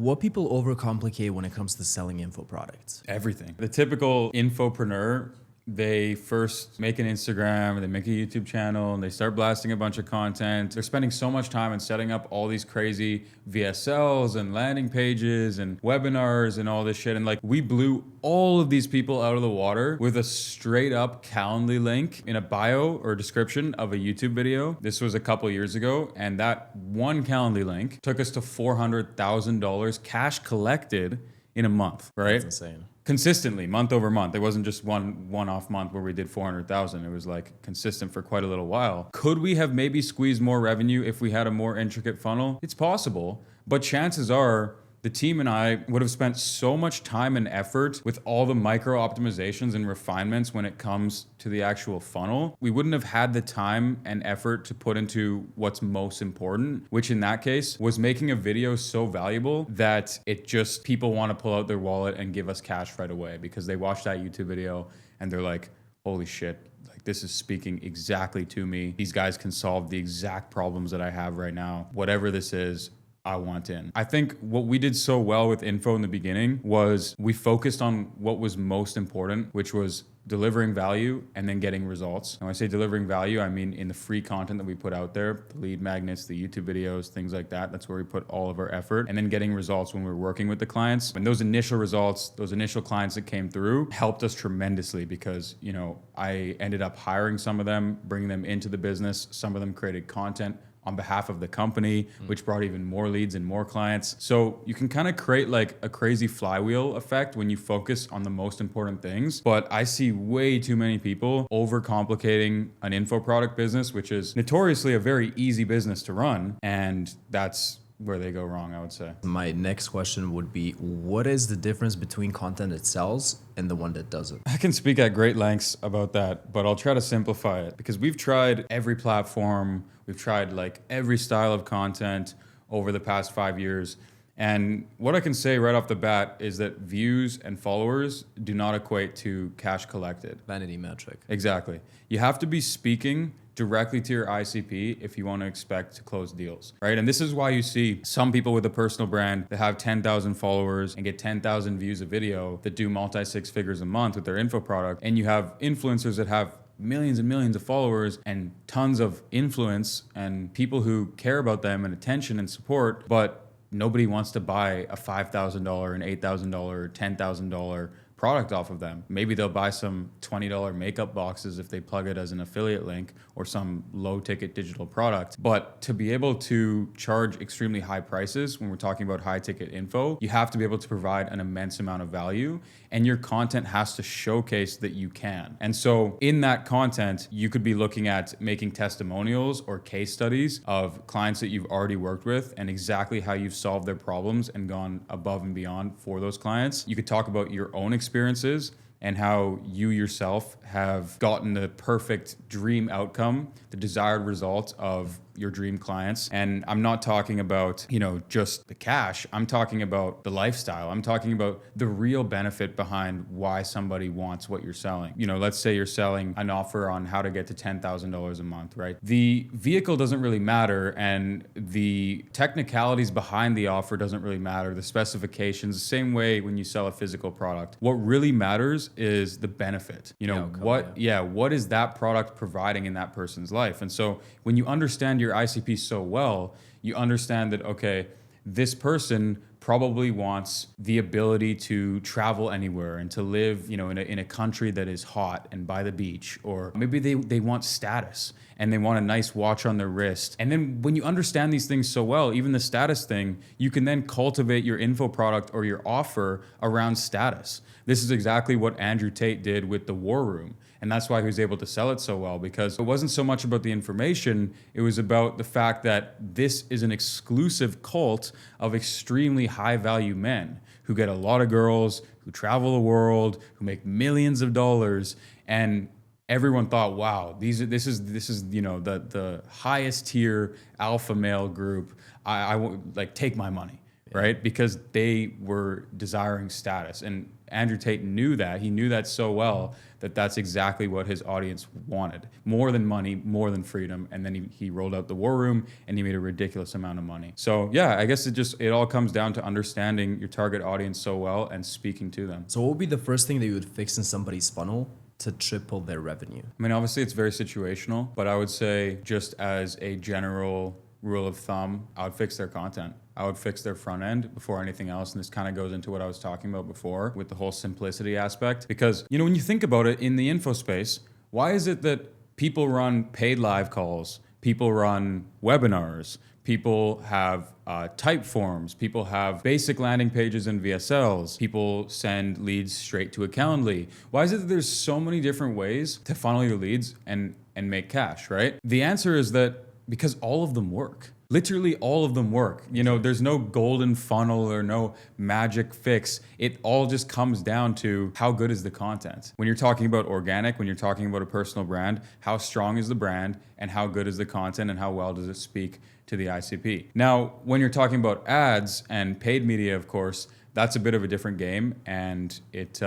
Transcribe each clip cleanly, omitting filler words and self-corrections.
What people overcomplicate when it comes to selling info products? Everything. The typical infopreneur, they first make an Instagram, they make a YouTube channel, and they start blasting a bunch of content. They're spending so much time in setting up all these crazy VSLs and landing pages and webinars and all this shit. And like, we blew all of these people out of the water with a straight up Calendly link in a bio or description of a YouTube video. This was a couple years ago, and that one Calendly link took us to $400,000 cash collected in a month, right? That's insane. Consistently, month over month. It wasn't just one-off month where we did 400,000. It was like consistent for quite a little while. Could we have maybe squeezed more revenue if we had a more intricate funnel? It's possible, but chances are the team and I would have spent so much time and effort with all the micro optimizations and refinements when it comes to the actual funnel. We wouldn't have had the time and effort to put into what's most important, which in that case was making a video so valuable that it just, people want to pull out their wallet and give us cash right away because they watch that YouTube video and they're like, holy shit, like this is speaking exactly to me. These guys can solve the exact problems that I have right now. Whatever this is, I want in. I think what we did so well with info in the beginning was we focused on what was most important, which was delivering value and then getting results. And when I say delivering value, I mean in the free content that we put out there, the lead magnets, the YouTube videos, things like that. That's where we put all of our effort. And then getting results when we're working with the clients. And those initial results, those initial clients that came through helped us tremendously because, you know, I ended up hiring some of them, bringing them into the business. Some of them created content on behalf of the company, which brought even more leads and more clients. So you can kind of create like a crazy flywheel effect when you focus on the most important things. But I see way too many people overcomplicating an info product business, which is notoriously a very easy business to run. And that's where they go wrong, I would say. My next question would be, what is the difference between content that sells and the one that doesn't? I can speak at great lengths about that, but I'll try to simplify it because we've tried every platform. We've tried like every style of content over the past 5 years. And what I can say right off the bat is that views and followers do not equate to cash collected. Vanity metric. Exactly. You have to be speaking directly to your ICP if you want to expect to close deals, right? And this is why you see some people with a personal brand that have 10,000 followers and get 10,000 views a video that do multi-six figures a month with their info product. And you have influencers that have millions and millions of followers and tons of influence and people who care about them and attention and support, but nobody wants to buy a $5,000, an $8,000, $10,000 product off of them. Maybe they'll buy some $20 makeup boxes if they plug it as an affiliate link or some low ticket digital product. But to be able to charge extremely high prices when we're talking about high ticket info, you have to be able to provide an immense amount of value and your content has to showcase that you can. And so in that content, you could be looking at making testimonials or case studies of clients that you've already worked with and exactly how you've solved their problems and gone above and beyond for those clients. You could talk about your own experiences and how you yourself have gotten the perfect dream outcome, the desired result of your dream clients. And I'm not talking about, you know, just the cash. I'm talking about the lifestyle. I'm talking about the real benefit behind why somebody wants what you're selling. You know, let's say you're selling an offer on how to get to $10,000 a month, right? The vehicle doesn't really matter and the technicalities behind the offer doesn't really matter. The specifications, the same way when you sell a physical product. What really matters is the benefit. You know, what is that product providing in that person's life? And so when you understand your ICP so well, you understand that, okay, this person probably wants the ability to travel anywhere and to live, you know, in a country that is hot and by the beach, or maybe they want status and they want a nice watch on their wrist. And then when you understand these things so well, even the status thing, you can then cultivate your info product or your offer around status. This is exactly what Andrew Tate did with the War Room. And that's why he was able to sell it so well, because it wasn't so much about the information, it was about the fact that this is an exclusive cult of extremely high value men who get a lot of girls, who travel the world, who make millions of dollars. And everyone thought, wow, this is you know, the highest tier alpha male group. I like, take my money. right? Because they were desiring status. And Andrew Tate knew that. He knew that so well that that's exactly what his audience wanted. More than money, more than freedom. And then he rolled out the War Room and he made a ridiculous amount of money. So yeah, I guess it all comes down to understanding your target audience so well and speaking to them. So what would be the first thing that you would fix in somebody's funnel to triple their revenue? I mean, obviously it's very situational, but I would say just as a general rule of thumb, I would fix their content. I would fix their front end before anything else. And this kind of goes into what I was talking about before with the whole simplicity aspect. Because, when you think about it in the info space, why is it that people run paid live calls, people run webinars, people have type forms, people have basic landing pages and VSLs, people send leads straight to a Calendly? Why is it that there's so many different ways to funnel your leads and make cash, right? The answer is that because all of them work. Literally all of them work. There's no golden funnel or no magic fix. It all just comes down to how good is the content. When you're talking about organic, when you're talking about a personal brand, how strong is the brand and how good is the content and how well does it speak to the ICP? Now, when you're talking about ads and paid media, of course, that's a bit of a different game, and it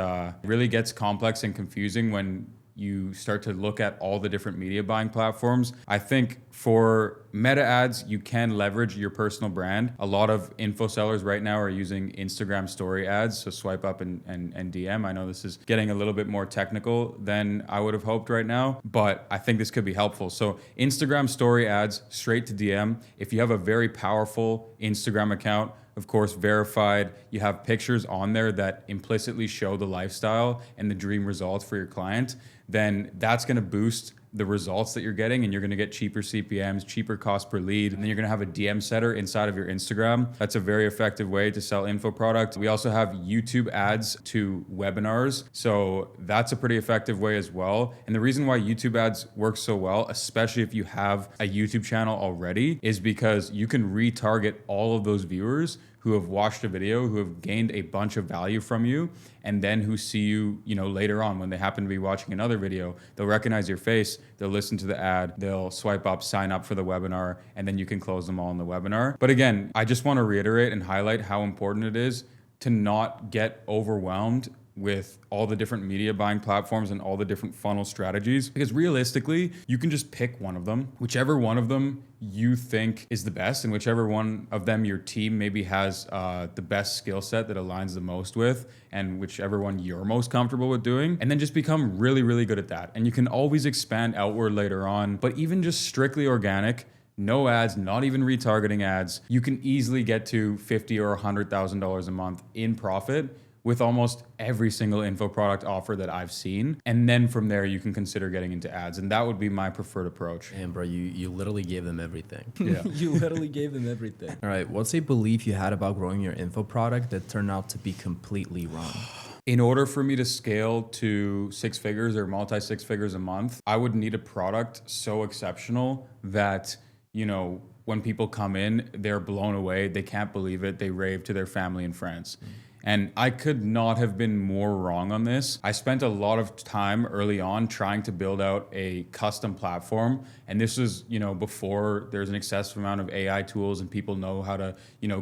really gets complex and confusing when you start to look at all the different media buying platforms. I think for meta ads, you can leverage your personal brand. A lot of info sellers right now are using Instagram story ads, so swipe up and DM. I know this is getting a little bit more technical than I would have hoped right now, but I think this could be helpful. So Instagram story ads straight to DM. If you have a very powerful Instagram account, of course, verified, you have pictures on there that implicitly show the lifestyle and the dream results for your client, then that's going to boost the results that you're getting, and you're going to get cheaper CPMs, cheaper cost per lead. And then you're going to have a DM setter inside of your Instagram. That's a very effective way to sell info product. We also have YouTube ads to webinars. So that's a pretty effective way as well. And the reason why YouTube ads work so well, especially if you have a YouTube channel already, is because you can retarget all of those viewers who have watched a video, who have gained a bunch of value from you, and then who see you, later on when they happen to be watching another video. They'll recognize your face, they'll listen to the ad, they'll swipe up, sign up for the webinar, and then you can close them all in the webinar. But again, I just want to reiterate and highlight how important it is to not get overwhelmed with all the different media buying platforms and all the different funnel strategies, because realistically, you can just pick one of them, whichever one of them you think is the best, and whichever one of them your team maybe has the best skill set that aligns the most with, and whichever one you're most comfortable with doing, and then just become really, really good at that. And you can always expand outward later on, but even just strictly organic, no ads, not even retargeting ads, you can easily get to $50,000 or $100,000 a month in profit with almost every single info product offer that I've seen. And then from there, you can consider getting into ads. And that would be my preferred approach. And bro, you literally gave them everything. Yeah. You literally gave them everything. All right, what's a belief you had about growing your info product that turned out to be completely wrong? In order for me to scale to 6 figures or multi-6 figures a month, I would need a product so exceptional that, when people come in, they're blown away. They can't believe it. They rave to their family and friends. And I could not have been more wrong on this. I spent a lot of time early on trying to build out a custom platform. And this was, before there's an excessive amount of AI tools and people know how to,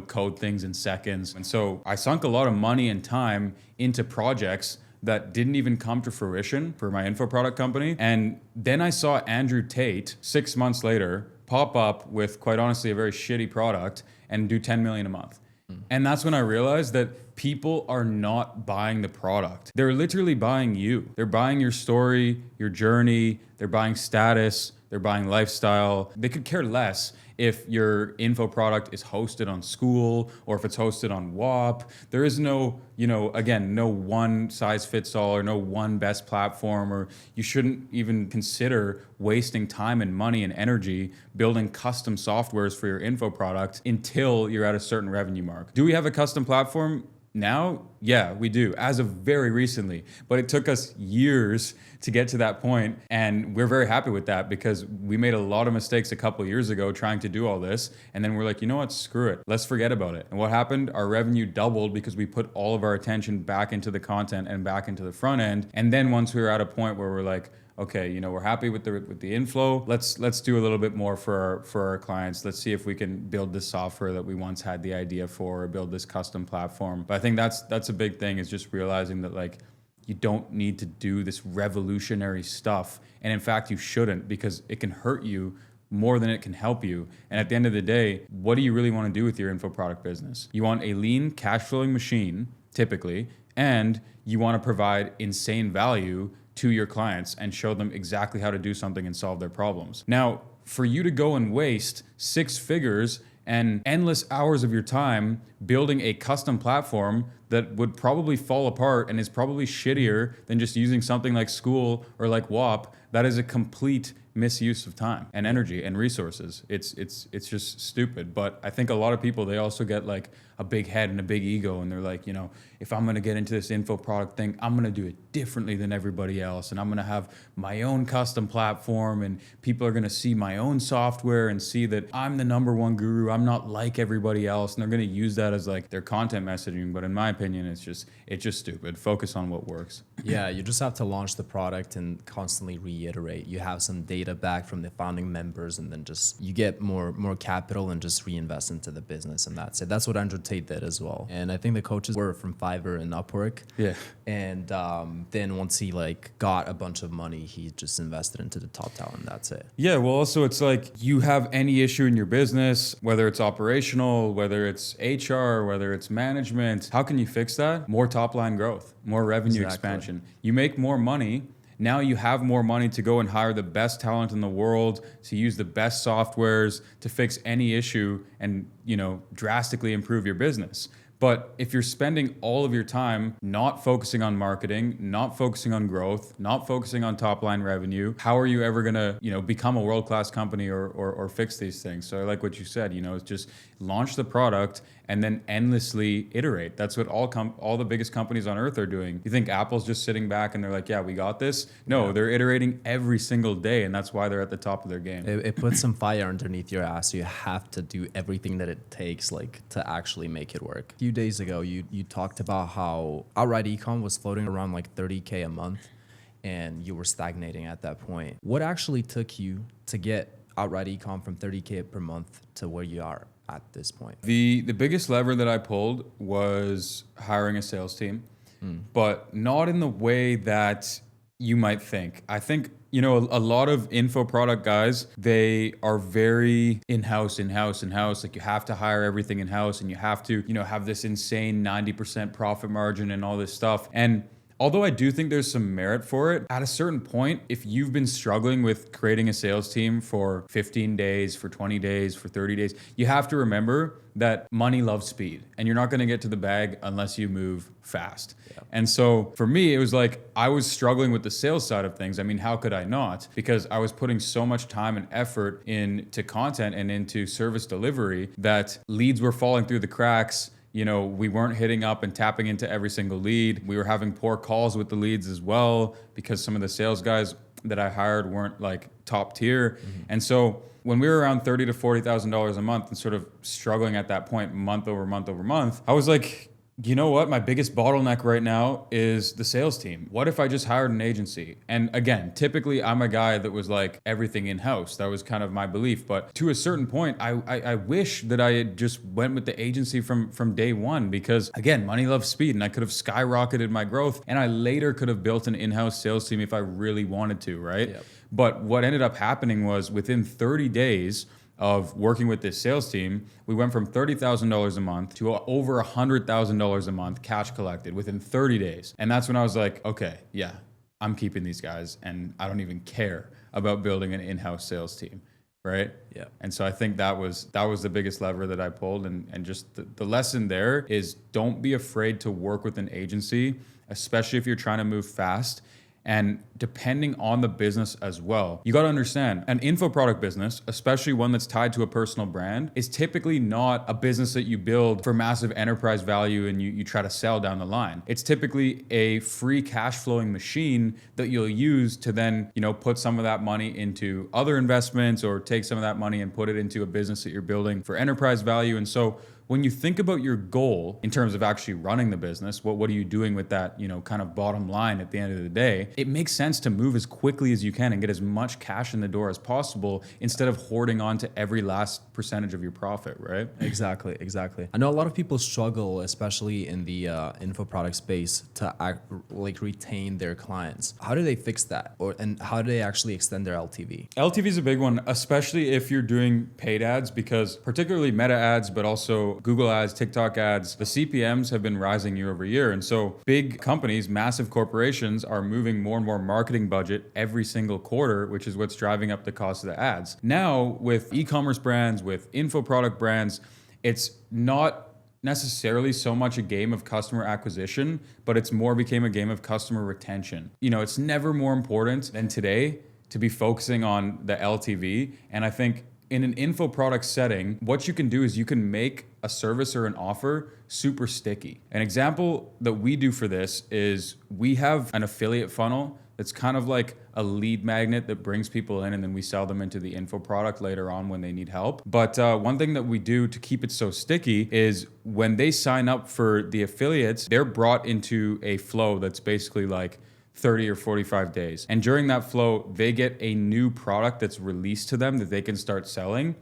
code things in seconds. And so I sunk a lot of money and time into projects that didn't even come to fruition for my info product company. And then I saw Andrew Tate 6 months later pop up with, quite honestly, a very shitty product and do 10 million a month. And that's when I realized that people are not buying the product. They're literally buying you. They're buying your story, your journey, they're buying status, they're buying lifestyle. They could care less if your info product is hosted on School or if it's hosted on WAP. There is no, no one size fits all or no one best platform, or you shouldn't even consider wasting time and money and energy building custom softwares for your info product until you're at a certain revenue mark. Do we have a custom platform now? Yeah, we do, as of very recently. But it took us years to get to that point, and we're very happy with that because we made a lot of mistakes a couple years ago trying to do all this, and then we're like, you know what, screw it, let's forget about it. And what happened? Our revenue doubled because we put all of our attention back into the content and back into the front end. And then once we were at a point where we're like, okay, you know, we're happy with the inflow. Let's do a little bit more for our clients. Let's see if we can build this software that we once had the idea for, or build this custom platform. But I think that's a big thing, is just realizing that like you don't need to do this revolutionary stuff. And in fact, you shouldn't, because it can hurt you more than it can help you. And at the end of the day, what do you really want to do with your info product business? You want a lean cash flowing machine, typically, and you want to provide insane value to your clients and show them exactly how to do something and solve their problems. Now, for you to go and waste 6 figures and endless hours of your time building a custom platform that would probably fall apart and is probably shittier than just using something like School or like WAP, that is a complete misuse of time and energy and resources. It's just stupid. But I think a lot of people, they also get like a big head and a big ego, and they're like, you know, if I'm going to get into this info product thing, I'm going to do it differently than everybody else, and I'm going to have my own custom platform, and people are going to see my own software and see that I'm the #1 guru. I'm not like everybody else, and they're going to use that as like their content messaging. But in my opinion, it's just stupid. Focus on what works. Yeah, you just have to launch the product and constantly reiterate. You have some data back from the founding members, and then just you get more capital and just reinvest into the business, and that's it. That's what Andrew Tate did as well. And I think the coaches were from Fiverr and Upwork. Yeah. And then once he like got a bunch of money, he just invested into the top talent. That's it. Yeah, well, also it's like you have any issue in your business, whether it's operational, whether it's HR, whether it's management, how can you fix that? More top line growth, more revenue expansion. You make more money. Now you have more money to go and hire the best talent in the world, to use the best softwares, to fix any issue and, you know, drastically improve your business. But if you're spending all of your time not focusing on marketing, not focusing on growth, not focusing on top line revenue, how are you ever gonna, you know, become a world-class company or fix these things? So I like what you said, you know, it's just launch the product and then endlessly iterate. That's what all the biggest companies on earth are doing. You think Apple's just sitting back and they're like, yeah, we got this? No, yeah. They're iterating every single day, and that's why they're at the top of their game. It puts some fire underneath your ass. So you have to do everything that it takes, like, to actually make it work. A few days ago, you talked about how outright ecom was floating around like 30K a month, and you were stagnating at that point. What actually took you to get outright ecom from 30K per month to where you are at this point? The biggest lever that I pulled was hiring a sales team, but not in the way that you might think. I think, you know, a lot of info product guys, they are very in-house. Like you have to hire everything in-house, and you have to, you know, have this insane 90% profit margin and all this stuff. And although I do think there's some merit for it, at a certain point, if you've been struggling with creating a sales team for 15 days, for 20 days, for 30 days, you have to remember that money loves speed, and you're not going to get to the bag unless you move fast. Yeah. And so for me, it was like I was struggling with the sales side of things. I mean, how could I not? Because I was putting so much time and effort into content and into service delivery that leads were falling through the cracks. You know, we weren't hitting up and tapping into every single lead. We were having poor calls with the leads as well, because some of the sales guys that I hired weren't like top tier. And so when we were around $30,000 to $40,000 a month and sort of struggling at that point, month over month, I was like, you know what? My biggest bottleneck right now is the sales team. What if I just hired an agency? And again, typically I'm a guy that was like everything in-house. That was kind of my belief. But to a certain point, I wish that I had just went with the agency from day one, because again, money loves speed, and I could have skyrocketed my growth, and I later could have built an in-house sales team if I really wanted to, right? Yep. But what ended up happening was within 30 days of working with this sales team, we went from $30,000 a month to over $100,000 a month cash collected within 30 days. And that's when I was like, okay, yeah, I'm keeping these guys, and I don't even care about building an in-house sales team, right? Yeah. And so I think that was the biggest lever that I pulled. And just the lesson there is, don't be afraid to work with an agency, especially if you're trying to move fast. And depending on the business as well, you got to understand, an info product business, especially one that's tied to a personal brand, is typically not a business that you build for massive enterprise value and you try to sell down the line. It's typically a free cash flowing machine that you'll use to then, you know, put some of that money into other investments, or take some of that money and put it into a business that you're building for enterprise value. And so when you think about your goal in terms of actually running the business, what are you doing with that, kind of bottom line at the end of the day, it makes sense to move as quickly as you can and get as much cash in the door as possible instead of hoarding on to every last percentage of your profit, right? Exactly. I know a lot of people struggle, especially in the info product space, to retain their clients. How do they fix that, and how do they actually extend their LTV? LTV is a big one, especially if you're doing paid ads, because particularly Meta ads, but also Google ads, TikTok ads, the CPMs have been rising year over year. And so big companies, massive corporations are moving more and more marketing budget every single quarter, which is what's driving up the cost of the ads. Now with e-commerce brands, with info product brands, it's not necessarily so much a game of customer acquisition, but it's more became a game of customer retention. It's never more important than today to be focusing on the LTV. And I think in an info product setting, what you can do is you can make a service or an offer super sticky. An example that we do for this is we have an affiliate funnel that's kind of like a lead magnet that brings people in, and then we sell them into the info product later on when they need help. But one thing that we do to keep it so sticky is when they sign up for the affiliates, they're brought into a flow that's basically like 30 or 45 days. And during that flow, they get a new product that's released to them that they can start selling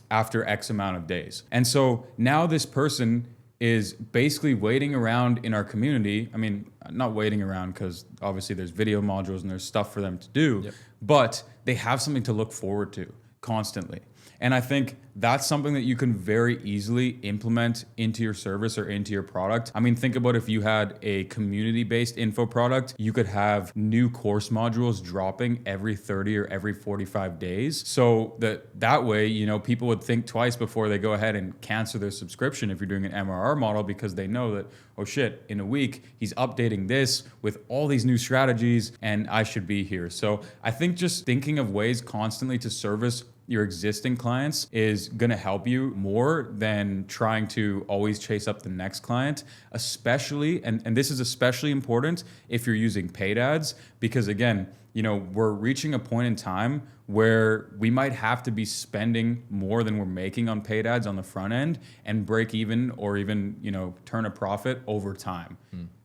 after X amount of days. And so now this person is basically waiting around in our community. I mean, not waiting around because obviously there's video modules and there's stuff for them to do, but they have something to look forward to constantly. And I think that's something that you can very easily implement into your service or into your product. I mean, think about if you had a community-based info product, you could have new course modules dropping every 30 or every 45 days. So that way, people would think twice before they go ahead and cancel their subscription if you're doing an MRR model, because they know that, oh shit, in a week, he's updating this with all these new strategies and I should be here. So I think just thinking of ways constantly to service your existing clients is going to help you more than trying to always chase up the next client, especially, and this is especially important if you're using paid ads, because again, we're reaching a point in time where we might have to be spending more than we're making on paid ads on the front end and break even or even, turn a profit over time.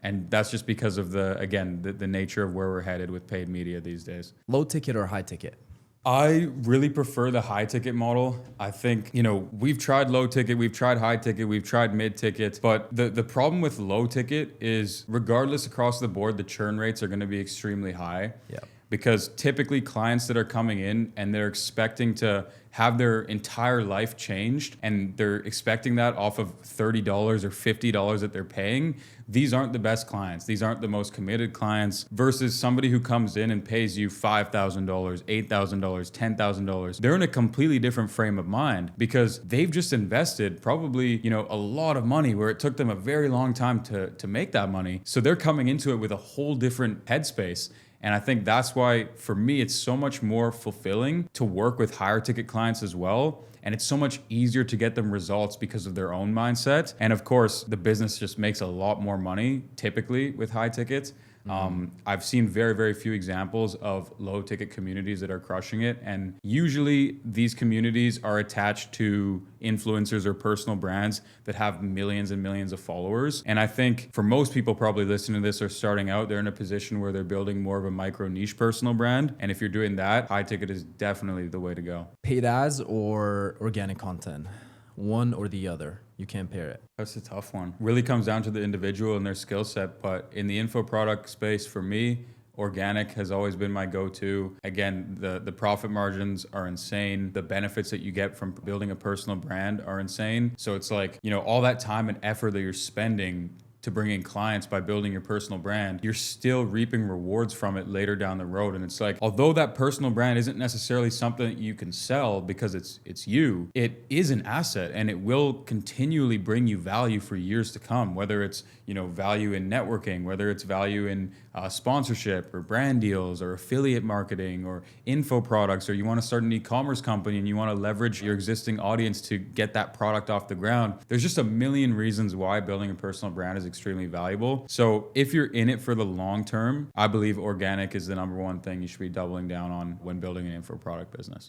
And that's just because of the nature of where we're headed with paid media these days. Low ticket or high ticket? I really prefer the high ticket model. I think, we've tried low ticket, we've tried high ticket, we've tried mid ticket, but the problem with low ticket is regardless across the board, the churn rates are going to be extremely high. Yeah. Because typically clients that are coming in and they're expecting to have their entire life changed and they're expecting that off of $30 or $50 that they're paying, these aren't the best clients. These aren't the most committed clients versus somebody who comes in and pays you $5,000, $8,000, $10,000. They're in a completely different frame of mind because they've just invested probably, a lot of money where it took them a very long time to make that money. So they're coming into it with a whole different headspace. And I think that's why, for me, it's so much more fulfilling to work with higher ticket clients as well. And it's so much easier to get them results because of their own mindset. And of course, the business just makes a lot more money typically with high tickets. I've seen very, very few examples of low ticket communities that are crushing it. And usually these communities are attached to influencers or personal brands that have millions and millions of followers. And I think for most people probably listening to this are starting out, they're in a position where they're building more of a micro niche personal brand. And if you're doing that, high ticket is definitely the way to go. Paid ads or organic content? One or the other. You can't pair it. That's a tough one. Really comes down to the individual and their skill set. But in the info product space, for me, organic has always been my go-to. Again, the profit margins are insane. The benefits that you get from building a personal brand are insane. So it's like, all that time and effort that you're spending to bring in clients by building your personal brand, you're still reaping rewards from it later down the road. And it's like, although that personal brand isn't necessarily something that you can sell because it's you, it is an asset and it will continually bring you value for years to come, whether it's, value in networking, whether it's value in sponsorship or brand deals or affiliate marketing or info products, or you want to start an e-commerce company and you want to leverage your existing audience to get that product off the ground. There's just a million reasons why building a personal brand is extremely valuable. So if you're in it for the long term, I believe organic is the number one thing you should be doubling down on when building an info product business.